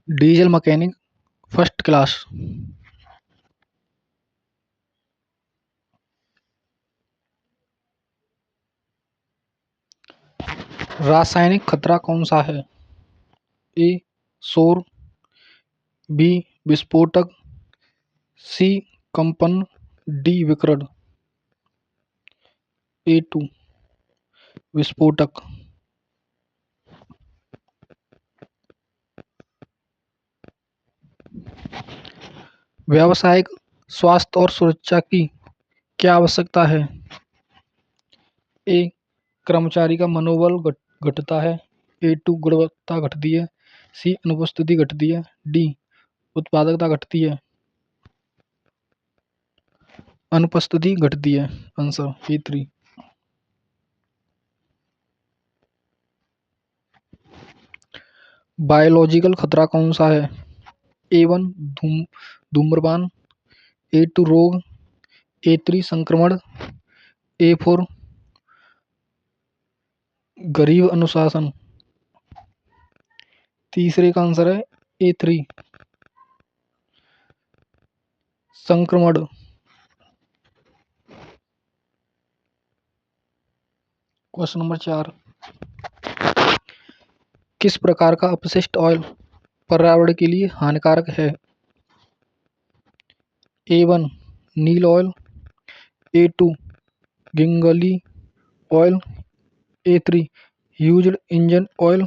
Diesel mechanic first class. रासायनिक खतरा कौन सा है? ए शोर, बी विस्फोटक, सी कंपन, डी विकिरण। A2 विस्फोटक। व्यावसायिक स्वास्थ्य और सुरक्षा की क्या आवश्यकता है? ए कर्मचारी का मनोबल घटता है। A2 गुणवत्ता घटती है। सी अनुपस्थिति घटती है। डी उत्पादकता घटती है। अनुपस्थिति घटती है। Answer A3। बायोलॉजिकल खतरा कौन सा है? A1 धूम्रपान, A2 रोग, A3 संक्रमण, A4 गरीब अनुशासन। तीसरे का आंसर है A3 संक्रमण। क्वेश्चन नंबर 4, किस प्रकार का अपशिष्ट ऑयल पर्यावरण के लिए हानिकारक है? A1 नील oil, A2 gingelly oil, A3 used engine oil,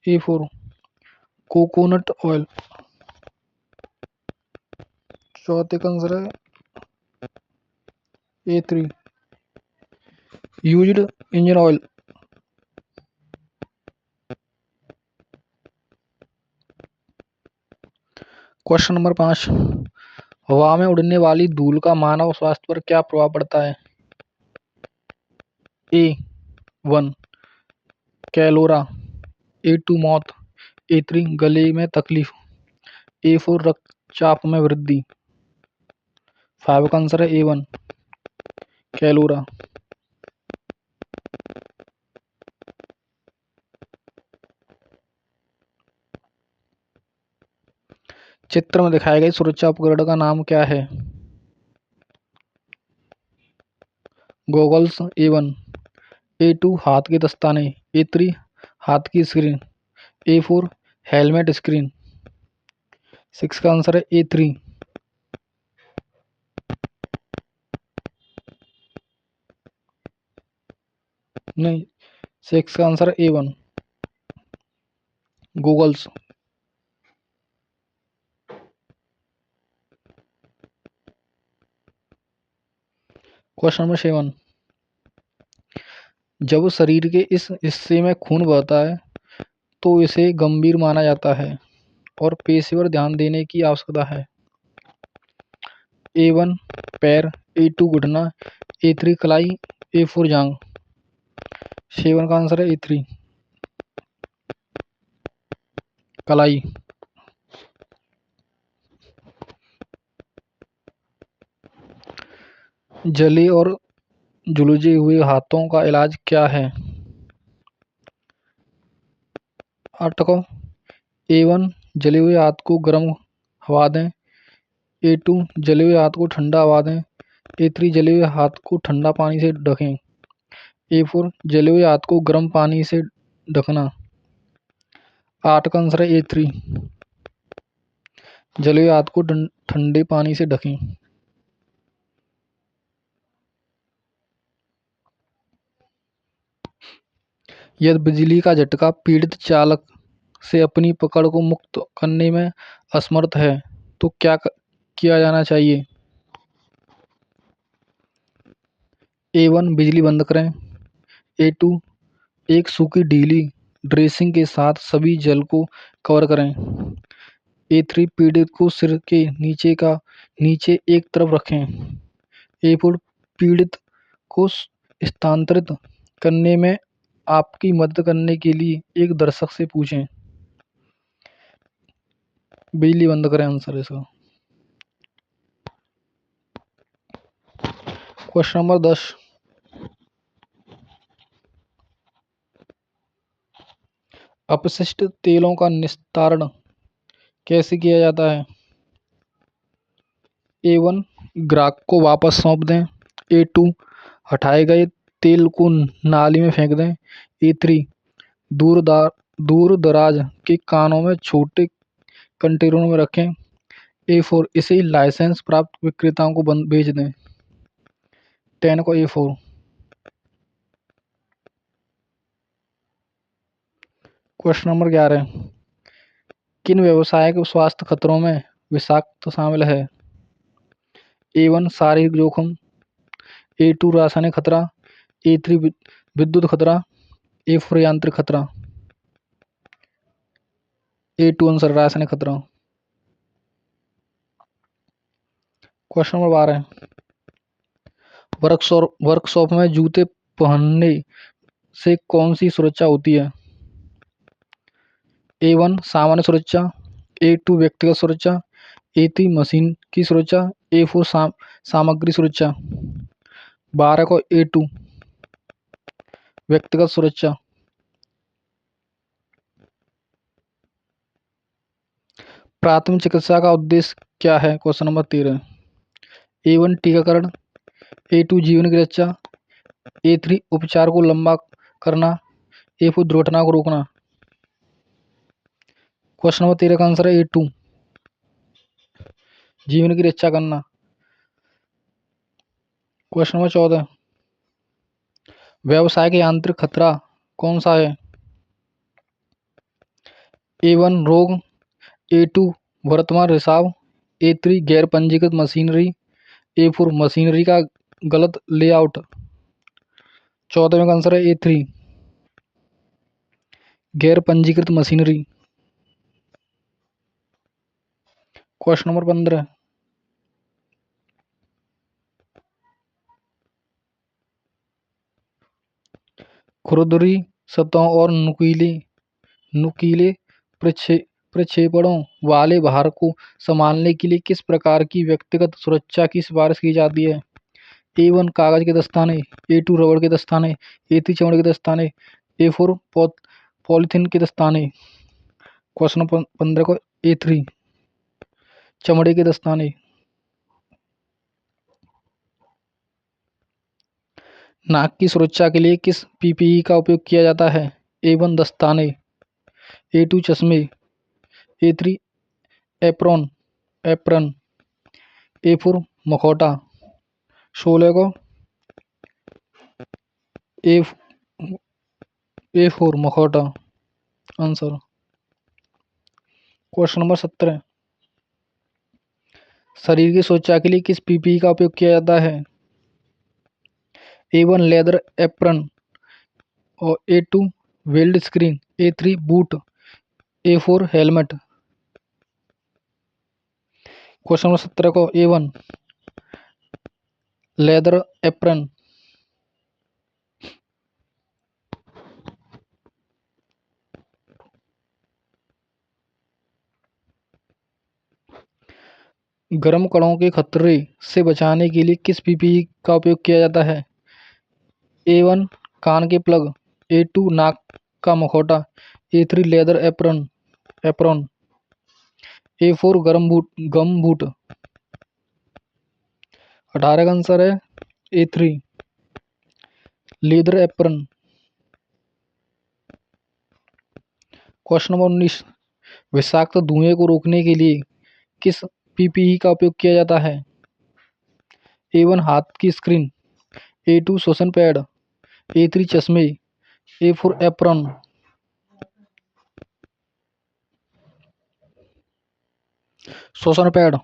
A4 coconut oil. चौथे का आंसर है A3 used engine oil. Question number 5, हवा में उड़ने वाली धूल का मानव स्वास्थ्य पर क्या प्रभाव पड़ता है? A1 कैलोरा, A2 मौत, A3 गले में तकलीफ, A4 रक्तचाप में वृद्धि। 5 का आंसर है A1 कैलोरा। चित्र में दिखाए गए सुरक्षा उपकरण का नाम क्या है? गॉगल्स A1, A2 हाथ के दस्ताने, A3 हाथ की स्क्रीन, A4 हेलमेट स्क्रीन। 6 का आंसर है A3 नहीं, 6 का आंसर है A1 गूगल्स। क्वेश्चन नंबर 7, जब शरीर के इस हिस्से में खून बहता है तो इसे गंभीर माना जाता है और पेशेवर ध्यान देने की आवश्यकता है। A1 पैर, A2 घुटना, A3 कलाई, A4 जांघ। 7 का आंसर है A3 कलाई। जले और झुलसे हुए हाथों का इलाज क्या है? 8 को A1 जले हुए हाथ को गर्म हवा दें, A2 जले हुए हाथ को ठंडा हवा दें, A3 जले हुए हाथ को ठंडा पानी से ढकें, A4 जले हुए हाथ को गर्म पानी से ढकना। 8 का आंसर है A3 जले हुए हाथ को ठंडे पानी से ढकें। यदि बिजली का झटका पीड़ित चालक से अपनी पकड़ को मुक्त करने में असमर्थ है तो क्या किया जाना चाहिए? A1 बिजली बंद करें, A2 एक सूखी ढीली ड्रेसिंग के साथ सभी जल को कवर करें, A3 पीड़ित को सिर के नीचे एक तरफ रखें, A4 पीड़ित को स्थानांतरित करने में आपकी मदद करने के लिए एक दर्शक से पूछें। बिजली बंद करें आंसर इसका। क्वेश्चन नंबर 10, अपशिष्ट तेलों का निस्तारण कैसे किया जाता है? A1 ग्राहक को वापस सौंप दें। A2 हटाए गए तेल को नाली में फेंक दें। A3 दूर दराज के कानों में छोटे कंटेनरों में रखें। A4 इसे लाइसेंस प्राप्त विक्रेताओं को बेच दें। 10 को A4। क्वेश्चन नंबर 11, किन व्यावसायिक स्वास्थ्य खतरों में विषाक्त शामिल है? A1 शारीरिक जोखिम। A2 रासायनिक खतरा। A3 विद्युत खतरा। A4 यांत्रिक खतरा। A2 आंसर रासायनिक खतरा। क्वेश्चन नंबर 12, वर्कशॉप में जूते पहनने से कौन सी सुरक्षा होती है? A1 सामान्य सुरक्षा। A2 व्यक्तिगत सुरक्षा। A3 मशीन की सुरक्षा। A4 सामग्री सुरक्षा। 12 को A2 व्यक्तिगत सुरक्षा। प्राथमिक चिकित्सा का उद्देश्य क्या है? Question number 13। A1 टीकाकरण। A2 जीवन की रक्षा। A3 उपचार को लंबा करना। A4 दुर्घटना को रोकना। क्वेश्चन नंबर 13 का आंसर है A2 जीवन की रक्षा करना। क्वेश्चन नंबर 14, व्यावसायिक यांत्रिक खतरा कौन सा है? A1 रोग। A2 वर्तमान रिसाव। A3 गैर पंजीकृत मशीनरी। A4 मशीनरी का गलत लेआउट। 14वें का आंसर है A3 गैर पंजीकृत मशीनरी। क्वेश्चन नंबर 15, खुरदरी सतहों और नुकीले प्रक्षेपणों वाले भार को संभालने के लिए किस प्रकार की व्यक्तिगत सुरक्षा की सिफारिश की जाती है? A1 कागज के दस्ताने। A2 रबड़ के दस्ताने। A3 चमड़े के दस्ताने। A4 पॉलीथीन के दस्ताने। क्वेश्चन नंबर 15 को A3 चमड़े के दस्ताने। नाक की सुरक्षा के लिए किस PPE का उपयोग किया जाता है? A1 दस्ताने। A2 चश्मे। A3 apron. A4 मखौटा। 16 को A4 मखौटा आंसर। क्वेश्चन नंबर 17, शरीर की सुरक्षा के लिए किस PPE का उपयोग किया जाता है? A1 लेदर एप्रन और A2 weld screen. A3 boot. A4 helmet. Question number 17 को A1 लेदर एप्रन। गर्म कणों के खतरे से बचाने के लिए किस PPE का उपयोग किया जाता है? A1 कान के प्लग। A2 नाक का मखौटा। A3 leather apron. A4 गम बूट। 18 का आंसर है A3 leather apron. Question number 19, विषाक्त धुएं को रोकने के लिए किस PPE का उपयोग किया जाता है? A1 हाथ की स्क्रीन। A2 श्वसन पैड। A3 चश्मे। A4 apron. श्वसन पैड।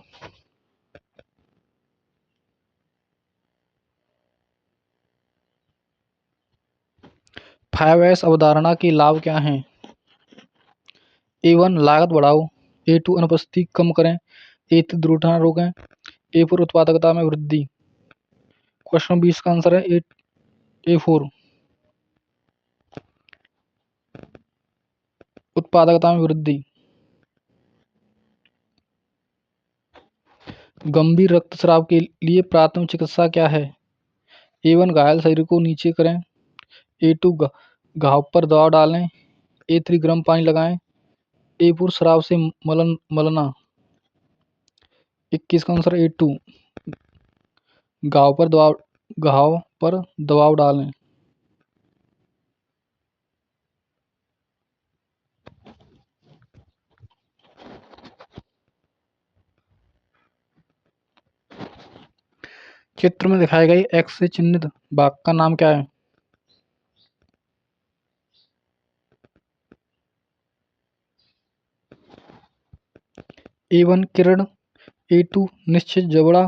5S अवधारणा के लाभ क्या हैं? A1 लागत बढ़ाओ। A2 अनुपस्थिति कम करें। A3 दुर्घटना रोकें। A4 उत्पादकता में वृद्धि। क्वेश्चन 20 का आंसर है A4 उत्पादकता में वृद्धि। गंभीर रक्तस्राव के लिए प्राथमिक चिकित्सा क्या है? A1 घायल शरीर को नीचे करें। A2 घाव पर दवा डालें। A3 गर्म पानी लगाएं। ए फोर शराब से मलना। 21 का आंसर A2 घाव पर दबाव डालें। चित्र में दिखाई गई एक्स से चिन्हित भाग का नाम क्या है? A1 किरण, A2 निश्चित जबड़ा,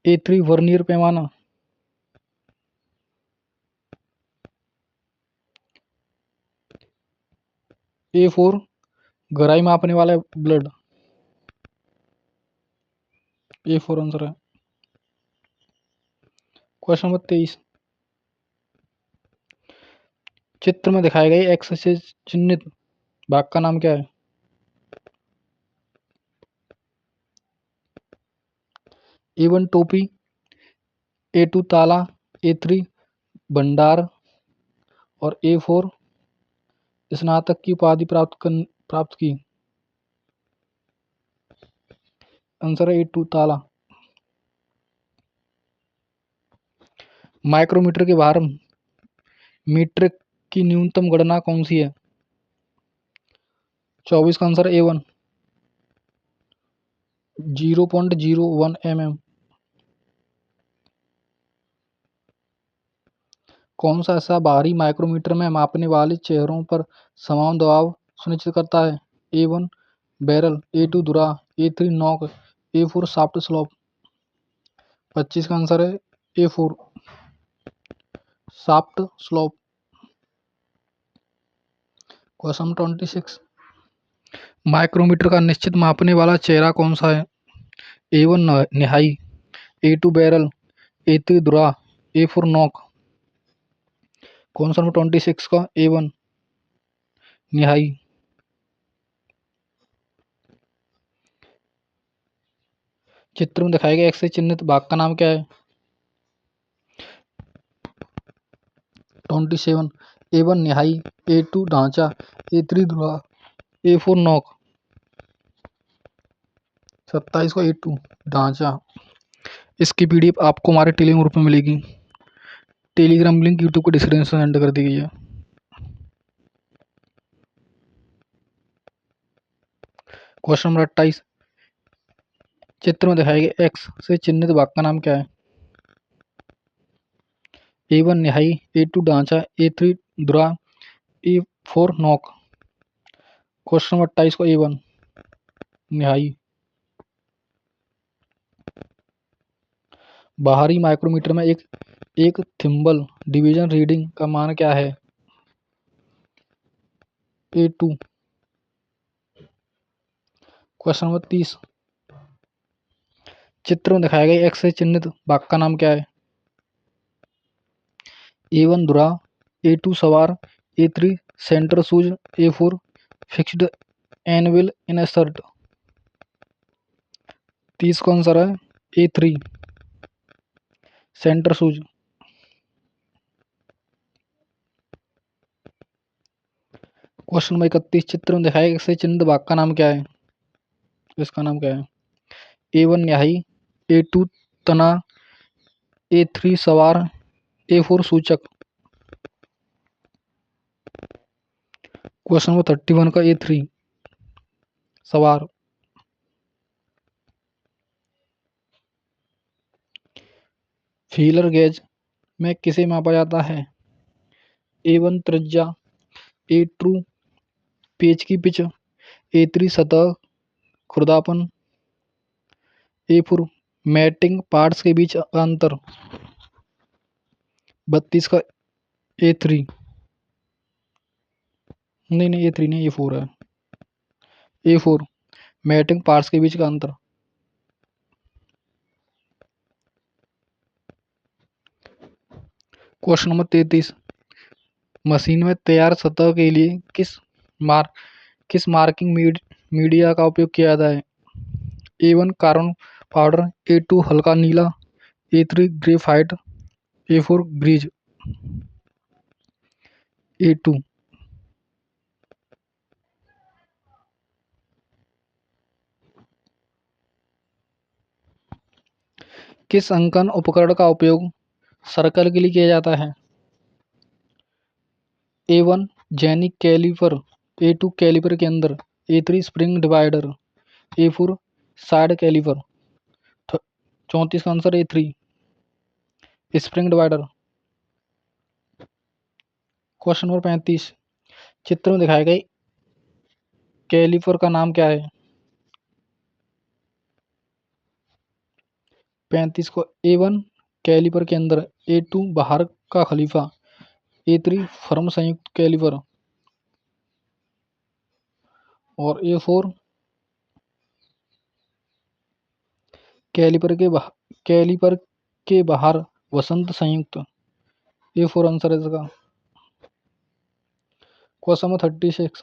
A3 वर्नियर पैमाना। A4 गहराई मापने वाला ब्लड। A4 आंसर है। क्वेश्चन नंबर 23, चित्र में दिखाई गई एक्स से चिन्हित भाग का नाम क्या है? A1 टोपी, A2 ताला, A3 भंडार और A4 स्नातक की उपाधि प्राप्त की। आंसर है A2 ताला। माइक्रोमीटर के भार मीटर की न्यूनतम गणना कौन सी है? 24 का आंसर A1 0.01 mm। कौन सा ऐसा बाहरी माइक्रोमीटर में मापने वाले चेहरों पर समान दबाव सुनिश्चित करता है? A1 बैरल, A2 धुरा, A3 knock, A4 shaft slope. 25 का आंसर है A4 shaft slope. Question 26, micrometer का निश्चित मापने वाला चेहरा कौन सा है? A1 निहाई, A2 बैरल, A3 धुरा, A4 नॉक। कौन सा नंबर 26 का A1 निहाई। चित्र में दिखाए गए एक्स से चिन्हित भाग का नाम क्या है? 27 A1 निहाई, A2 ढांचा, A3 धुरा, A4 नॉक। 27 को A2 ढांचा। इसकी PDF आपको हमारे टेलीग्राम ग्रुप में मिलेगी। टेलीग्राम लिंक यूट्यूब को डिस्क्रिप्शन में एंड कर दी गई है। क्वेश्चन नंबर 28, चित्र में दिखाए गए एक्स से चिन्हित भाग का नाम क्या है? A1 निहाई, A2 ढांचा, A3 धुरा, A4 नॉक। क्वेश्चन नंबर 28 को A1 निहाई। बाहरी माइक्रोमीटर में एक थिम्बल डिवीजन रीडिंग का मान क्या है? A2। क्वेश्चन नंबर 30, चित्र में दिखाए गए एक्स से चिन्हित भाग का नाम क्या है? A1 धुरा, A2 सवार, A3 सेंटर सूज, A4 फिक्स्ड एनविल इनसर्ट। 30 का आंसर है A3 सेंटर सूज। क्वेश्चन नंबर 31, चित्र में दिखाए एक्स से चिन्हित भाग का नाम क्या है? इसका नाम क्या है? A1 न्याही, A2 तना, A3 सवार, A4 सूचक। क्वेश्चन नंबर 31 का A3 सवार। फीलर गेज में किसे मापा जाता है? A1 त्रिज्या, A2 पेच की पिच, A3 सतह खुरदापन, A4 मैटिंग पार्ट्स के बीच का अंतर। 32 का A3 नहीं A3 नहीं A4 है। A4 मैटिंग पार्ट्स के बीच का अंतर। क्वेश्चन नंबर 33, मशीन में तैयार सतह के लिए किस मार्किंग मीडिया का उपयोग किया जाता है? A1 कार्बन पाउडर, A2 हल्का नीला, A3 graphite, A4 Greaves. A2 किस अंकन उपकरण का उपयोग सर्कल के लिए किया जाता है? A1 genic caliper, A2 caliper के अंदर, A3 spring divider, A4 side calliper. 34 का answer A3 spring divider. Question number 35, चित्र में दिखाए गए कैलिपर का नाम क्या है? 35 को A1 कैलिपर के अंदर, A2 बाहर का खलीफा, A3 फर्म संयुक्त कैलिपर और A4 कैलिपर के बाहर वसंत संयुक्त। A4 आंसर है इसका। क्वेश्चन नंबर 36,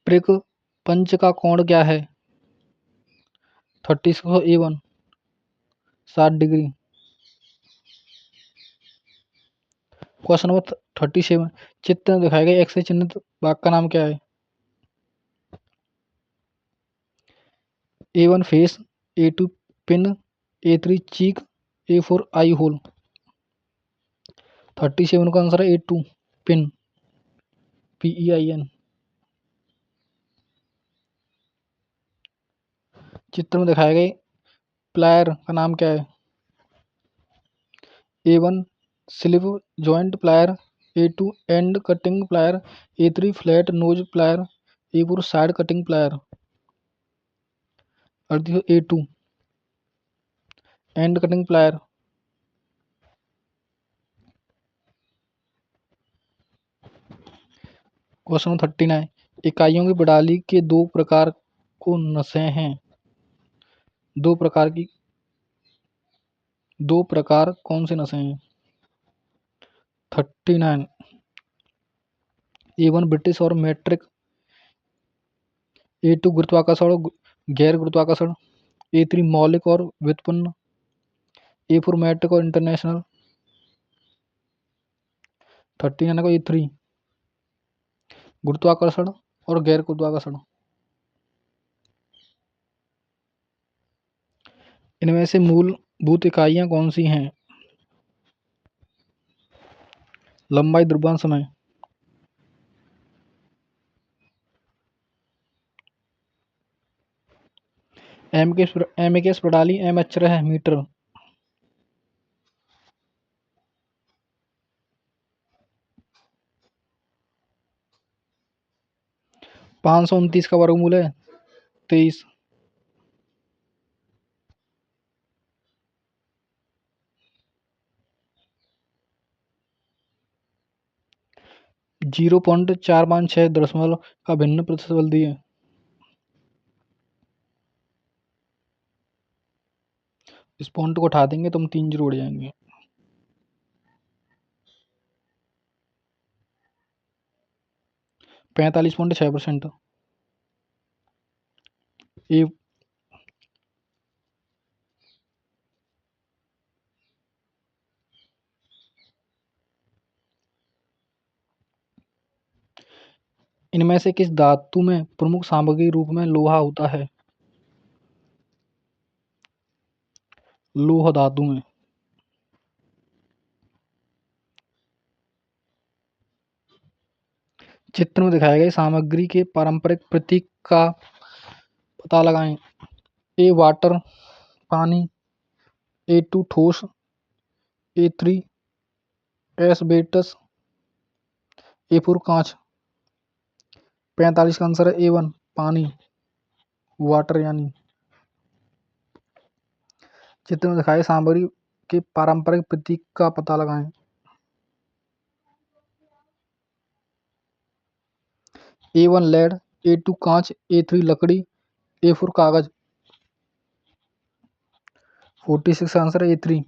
प्रिक पंच का कोण क्या है? 36 को A1 60 डिग्री। क्वेश्चन नंबर 37, चित्र में दिखाए गए एक्स से चिन्हित भाग का नाम क्या है? A1 face, A2 pin, A3 चीक, A4 आई होल। 37 का आंसर है A2 पिन, PEIN। चित्र में दिखाए गए प्लायर का नाम क्या है? A1 slip joint plier, A2 and cutting plier, A3 flat knows plier, A4 side cutting plier. A2 and cutting plier. Question number 39, इकाइयों की प्रणाली के दो प्रकार को नसें हैं। दो प्रकार कौन से नसें हैं? 39, A1 ब्रिटिश और मैट्रिक, A2 गुरुत्वाकर्षण और गैर गुरुत्वाकर्षण, A3 मौलिक और व्युत्पन्न, A4 मैट्रिक और इंटरनेशनल। 39 को A3 गुरुत्वाकर्षण और गैर गुरुत्वाकर्षण। इनमें से मूलभूत इकाइयां कौन सी हैं? लंबाई, द्रव्यमान, समय। एमकेएस प्रणाली, एम अक्षर है मीटर। 529 का वर्गमूल है 23। जीरो पॉइंट 456 दशमलव का भिन्न प्रतिशत बल दिए। इस पॉइंट को उठा देंगे तो हम 3 जीरो उड़ जाएंगे। % 45.6। ये इनमें से किस धातु में प्रमुख सामग्री रूप में लोहा होता है? लोह धातु में। चित्र में दिखाए गए सामग्री के पारंपरिक प्रतीक का पता लगाएं। A वाटर पानी, A2 ठोस, A3 एस्बेस्टस, A4 कांच। 45 का आंसर है A1 पानी, वाटर यानी। चित्र में दिखाए सामग्री के पारंपरिक प्रतीक का पता लगाएं। A1 लेड, A2 कांच, A3 लकड़ी, A4 कागज। 46 का आंसर है A3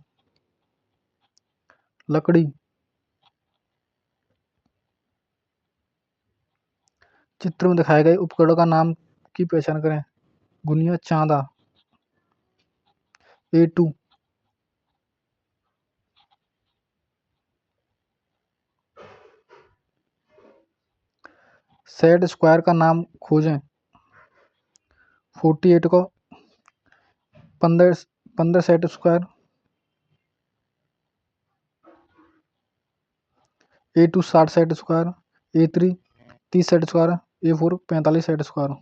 लकड़ी। चित्र में दिखाए गए उपकरणों का नाम की पहचान करें। गुनिया, चांदा। A2 सेट स्क्वायर का नाम खोजें। 48 को 15 15 set square. A2 60 set square. A3 30 set square. A4 45 set square.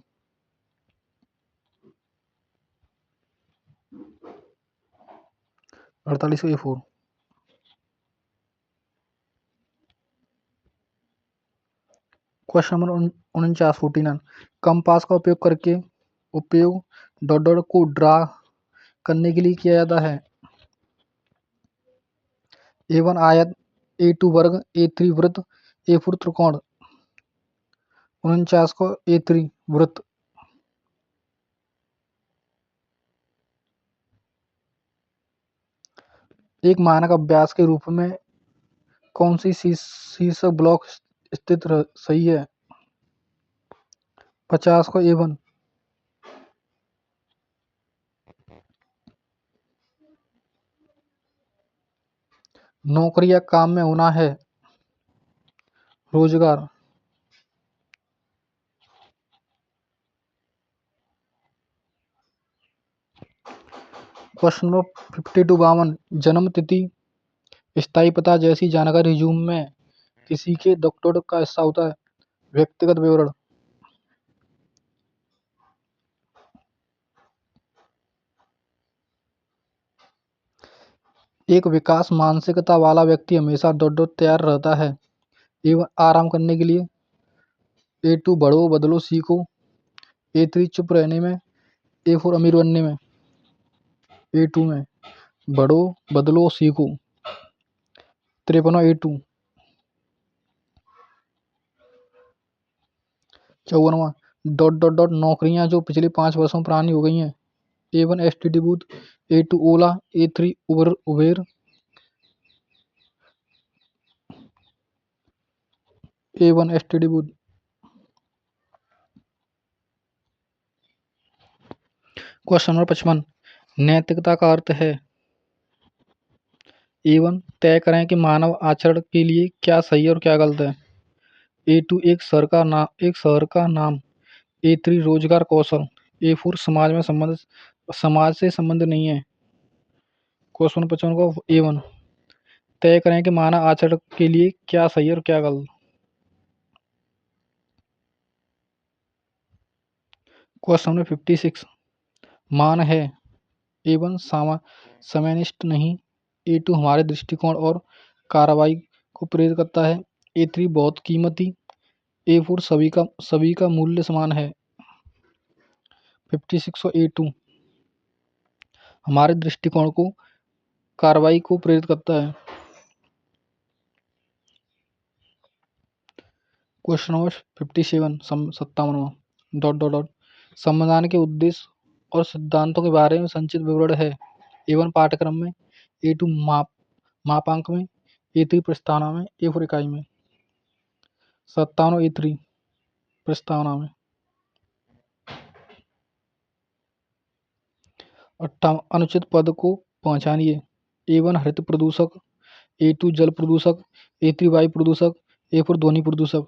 48 A4। Question number 49 compass का उपयोग डॉट डॉट को ड्रा करने के लिए किया जाता है। A1 आयत, A2 वर्ग, A3 वृत्त, A4 त्रिकोण। 49 को A3 वृत्त। एक मानक अभ्यास के रूप में कौन सी शीर्षक ब्लॉक स्थित सही है? 50 को A1। नौकरी या काम में होना है। रोजगार। क्वेश्चन नंबर 52 जन्म तिथि, स्थायी पता जैसी जानकारी रिज्यूम में किसी के डॉक्टर का हिस्सा होता है। व्यक्तिगत विवरण। एक विकास मानसिकता वाला व्यक्ति हमेशा तैयार रहता है एवं आराम करने के लिए। A2 बढ़ो बदलो सीखो। A3 चुप रहने में। A4 अमीर बनने में। A2 में बढ़ो बदलो सीखो। 53 A2। 54 डॉट डॉट डॉट नौकरियां जो पिछले 5 वर्षों में पुरानी हो गई हैं। A1 STD booth. A2 ओला। A3 Uber. A1 STD booth. Question number 55 नैतिकता का अर्थ है। A1 तय करें कि मानव आचरण के लिए क्या सही और क्या गलत है। A2 एक शहर का नाम। A3 रोजगार कौशल। A4 समाज से संबंध नहीं है। क्वेश्चन 55 को A1 तय करें कि मानव आचरण के लिए क्या सही और क्या गलत। क्वेश्चन नंबर 56 मान है। A1 समयनिष्ठ नहीं। A2 हमारे दृष्टिकोण और कार्रवाई को प्रेरित करता है। A3 बहुत कीमती। A4 सभी का मूल्य समान है। 56 को A2 हमारे दृष्टिकोण को कार्रवाई को प्रेरित करता है। Question number 57 57 dot dot dot संविधान के उद्देश्य और सिद्धांतों के बारे में संक्षिप्त विवरण है। A1 पाठ्यक्रम में। A2 मापांक में। A3 प्रस्तावना में। A4 इकाई में। 57 A3 प्रस्तावना में। 58 अनुचित पद को पहचानिए। A1 हरित प्रदूषक। A2 जल प्रदूषक। A3 वायु प्रदूषक। A4 ध्वनि प्रदूषक।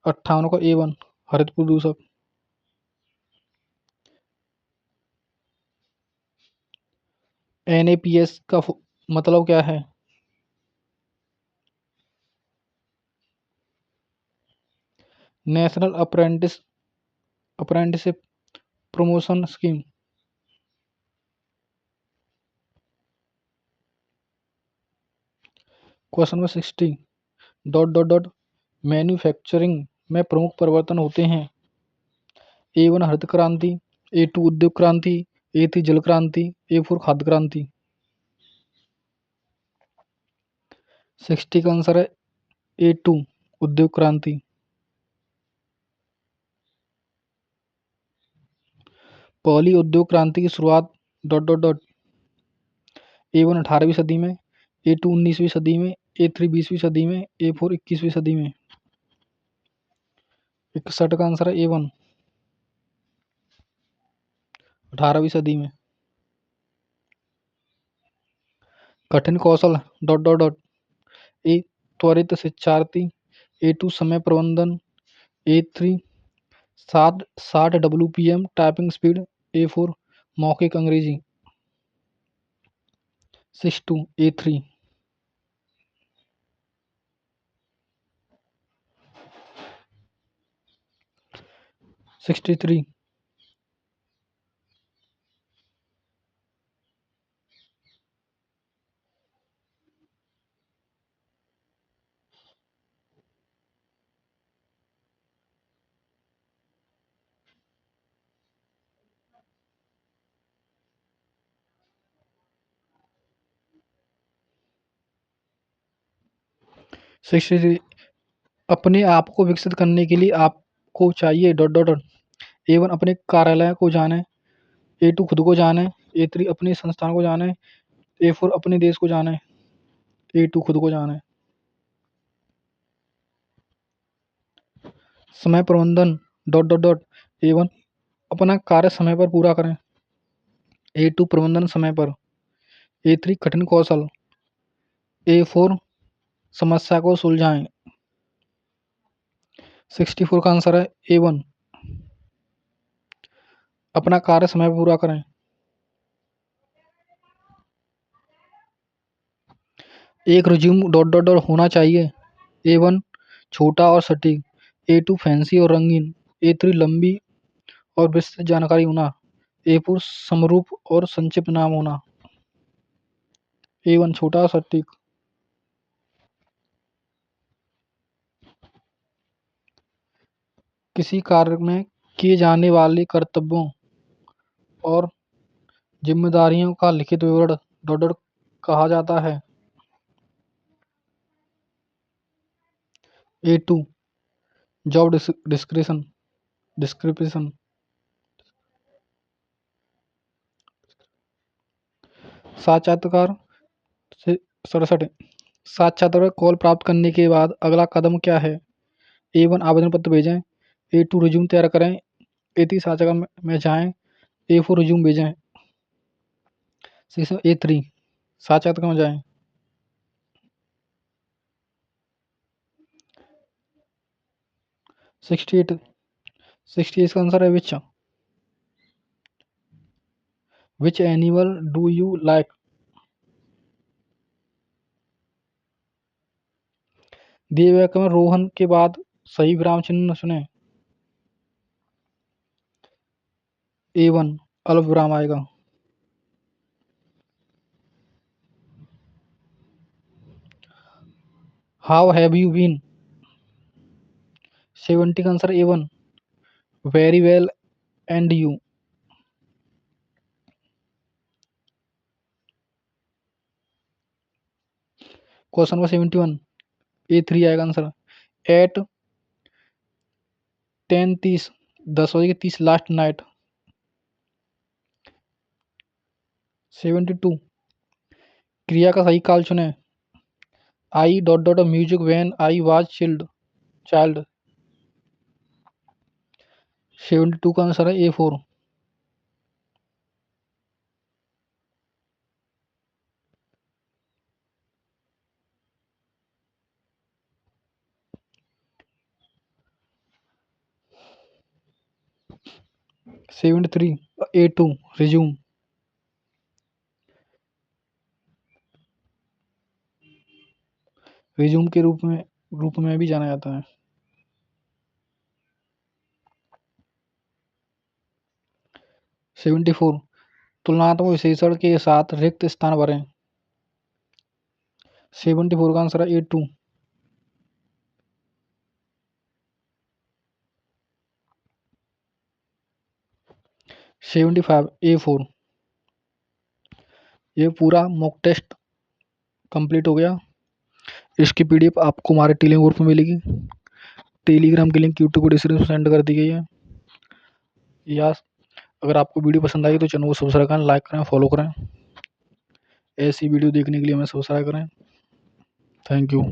58 को A1 हरित प्रदूषक। NAPS का मतलब क्या है? National apprenticeship promotion scheme. Question number 60 dot dot dot manufacturing में प्रमुख परिवर्तन होते हैं। A1 हरित क्रांति। A2 उद्योग क्रांति। A3 जल क्रांति। A4 खाद्य क्रांति। 60 का आंसर है A2 उद्योग क्रांति। पहली उद्योग क्रांति की शुरुआत डॉट डॉट डॉट A1 18वीं सदी में। A2 19वीं सदी में। A3 20वीं सदी में। A4 21वीं सदी में। 61 का आंसर है A1 18वीं सदी में। कठिन कौशल डॉट डॉट डॉट ए त्वरित शिक्षार्थी। A2 समय प्रबंधन। A3 60 WPM typing speed. A4 मौखिक अंग्रेजी। 62 A3 63 63 अपने आप को विकसित करने के लिए आपको चाहिए डॉट डॉट डॉट। A1 अपने कार्यालय को जाने। A2 खुद को जाने। A3 अपने संस्थान को जाने। A4 अपने देश को जाने। A2 खुद को जाने। समय प्रबंधन डॉट डॉट डॉट। A1 अपना कार्य समय पर पूरा करें। A2 प्रबंधन समय पर। A3 कठिन कौशल। A4 समस्या को सुलझाएं। 64 का आंसर है A1 अपना कार्य समय पर पूरा करें। एक रिज्यूम डॉट डॉट डॉट होना चाहिए। A1 छोटा और सटीक। A2 फैंसी और रंगीन। A3 लंबी और विस्तृत जानकारी होना। A4 समरूप और संक्षिप्त नाम होना। A1 छोटा और सटीक। किसी कार्य में किए जाने वाले कर्तव्यों और जिम्मेदारियों का लिखित विवरण डॉट डॉट कहा जाता है। A2 job description. साक्षात्कार से 67 साक्षात्कार कॉल प्राप्त करने के बाद अगला कदम क्या है। A1 आवेदन पत्र भेजें। A2 रिज्यूम तैयार करें। A3 साक्षात्कार में जाएं। A4 रिज्यूम भेजें। A3 साक्षात्कार में जाएं। 68 का आंसर है which animal do you like. दिए हुए वाक्य में रोहन के बाद सही विराम चिन्ह चुनें। A1 अल्प विराम आएगा। हाउ हैव यू बीन। 70 का answer A1 very well and you. Question number 71 A3 आएगा आंसर। Eight 10:30 10:30 last night. 72 क्रिया का सही काल चुनें। I dot dot music when I was child. 72 का आंसर है A4 73 A2 रिज्यूम। रिज्यूम के रूप में भी जाना जाता है। 74 तुलनात्मक विशेषण के साथ रिक्त स्थान भरें। 74 का आंसर है A2 75 A4 ये पूरा मॉक टेस्ट कंप्लीट हो गया। इसकी PDF आपको हमारे टेलीग्राम ग्रुप में मिलेगी। टेलीग्राम की लिंक यूट्यूब को डिस्क्रिप्शन सेंड कर दी गई है। या अगर आपको वीडियो पसंद आई तो चैनल को सब्सक्राइब करें, लाइक करें, फॉलो करें। ऐसी वीडियो देखने के लिए हमें सब्सक्राइब करें। Thank you.